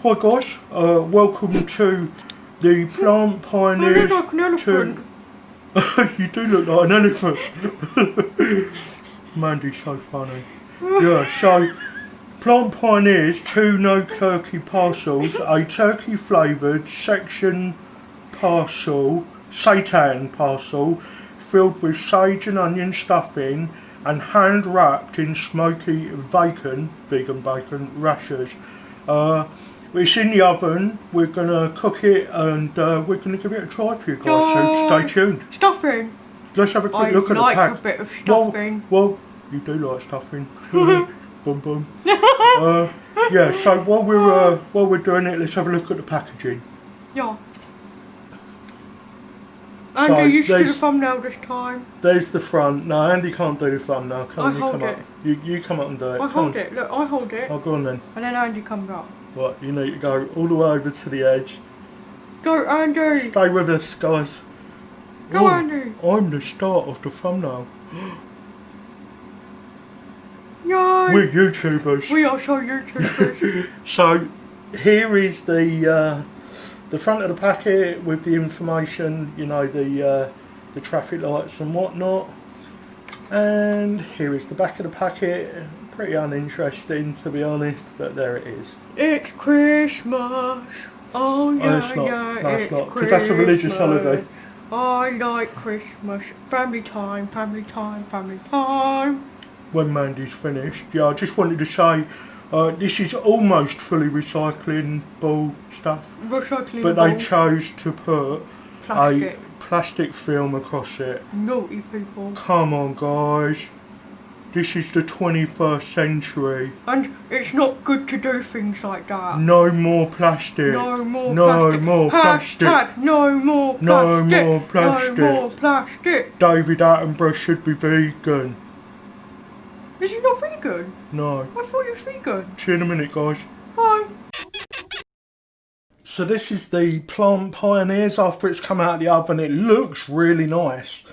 Hi guys, welcome to the Plant Pioneers. I look like an elephant. You do look like an elephant. Mandy's so funny. Yeah, so Plant Pioneers 2 No Turkey Parcels, a turkey flavoured section parcel, seitan parcel, filled with sage and onion stuffing and hand wrapped in smoky vegan bacon rashers. It's in the oven. We're gonna cook it and we're gonna give it a try for you guys. So stay tuned. Stuffing. Let's have a quick look at the pack. I like a bit of stuffing. Well, you do like stuffing. Boom boom. Yeah. So while we're doing it, let's have a look at the packaging. Yeah. Andy, you should do the thumbnail this time. There's the front. No, Andy can't do the thumbnail. Come on, you come up. You come up and do it. I hold it. Look, I hold it. Oh, go on then. And then Andy comes up. What? You need to go all the way over to the edge. Go, Andy. Stay with us, guys. Go, Andy. I'm the start of the thumbnail. Yay. We're YouTubers. We are so YouTubers. So, here is the front of the packet with the information, you know, the traffic lights and whatnot. And here is the back of the packet. Pretty uninteresting, to be honest, but there it is. It's Christmas. Oh yeah, it's not. yeah. No, it's not, because that's a religious holiday. I like Christmas. Family time, family time, family time. When Mandy's finished. Yeah, I just wanted to say, this is almost fully recyclable stuff. Recycling. But they chose to put plastic. a plastic film across it. Naughty people. Come on, guys. This is the 21st century. And it's not good to do things like that. No more plastic. No more no plastic. More plastic. Hashtag no more plastic. No more plastic. No more plastic. David Attenborough should be vegan. Is he not vegan? No. I thought he was vegan. See you in a minute, guys. Bye. So this is the Plant Pioneers after it's come out of the oven. It looks really nice.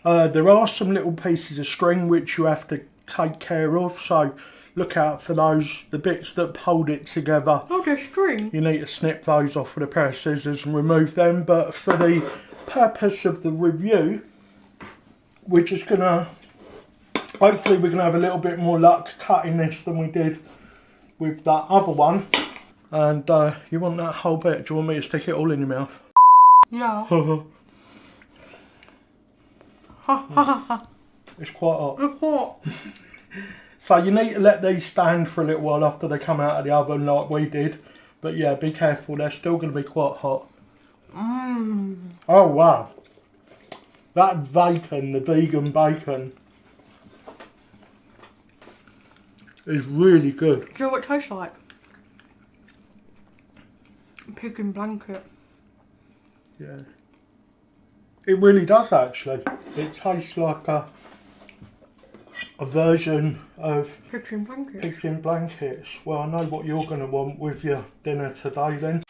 There are some little pieces of string which you have to take care of, so look out for those, the bits that hold it together. Oh, there's string. You need to snip those off with a pair of scissors and remove them, but for the purpose of the review, we're just gonna, hopefully we're gonna have a little bit more luck cutting this than we did with that other one. And you want that whole bit? Do you want me to stick it all in your mouth? Yeah. It's quite hot. It's hot. So you need to let these stand for a little while after they come out of the oven like we did. But yeah, be careful, they're still going to be quite hot. Oh wow. That bacon, the vegan bacon, is really good. Do you know what it tastes like? Pig in blanket. Yeah. It really does actually. It tastes like a version of Pigs in blankets. Pigs in blankets. Well, I know what you're going to want with your dinner today then.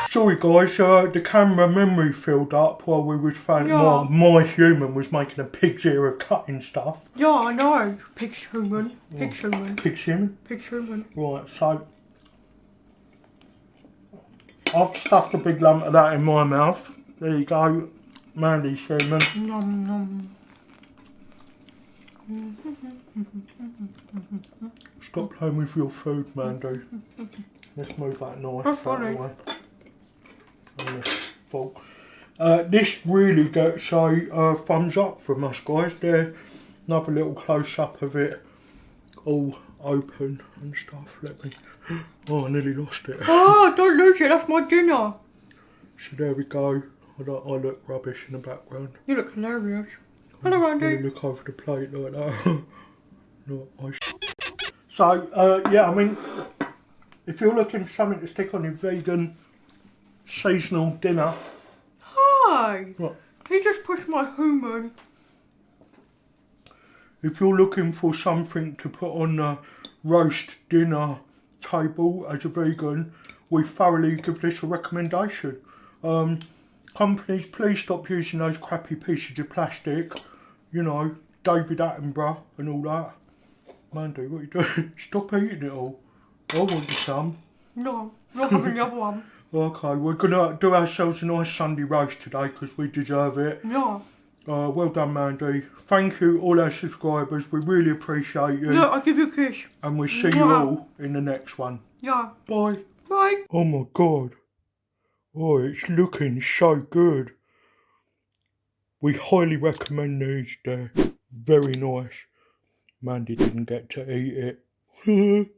Sorry guys, the camera memory filled up while we was while my human was making a pig's ear of cutting stuff. Yeah, I know. Pig's human. Pig's human. Pig's human? Pig's human. Right, so I've stuffed a big lump of that in my mouth. There you go, Mandy's human. Nom nom. Stop playing with your food, Mandy. Let's move that knife out of the way. Full. This really gets a thumbs up from us, guys. There, another little close up of it, all open and stuff. Let me. Oh, I nearly lost it. Oh, don't lose it. That's my dinner. So there we go. I look rubbish in the background. You look hilarious. Hello, Andy. Really look over the plate like that. No, So yeah, I mean, if you're looking for something to stick on your vegan seasonal dinner. Hi. What? He just pushed my human. If you're looking for something to put on a roast dinner table as a vegan, we thoroughly give this a recommendation. Companies, please stop using those crappy pieces of plastic. You know, David Attenborough and all that. Mandy, what are you doing? Stop eating it all. I want some. No, not having the other one. Okay, we're gonna do ourselves a nice Sunday roast today because we deserve it. Yeah. Well done, Mandy. Thank you, all our subscribers. We really appreciate you. Yeah, I'll give you a kiss. And we'll see you all in the next one. Yeah. Bye. Bye. Oh my God. Oh, it's looking so good. We highly recommend these. They're very nice. Mandy didn't get to eat it.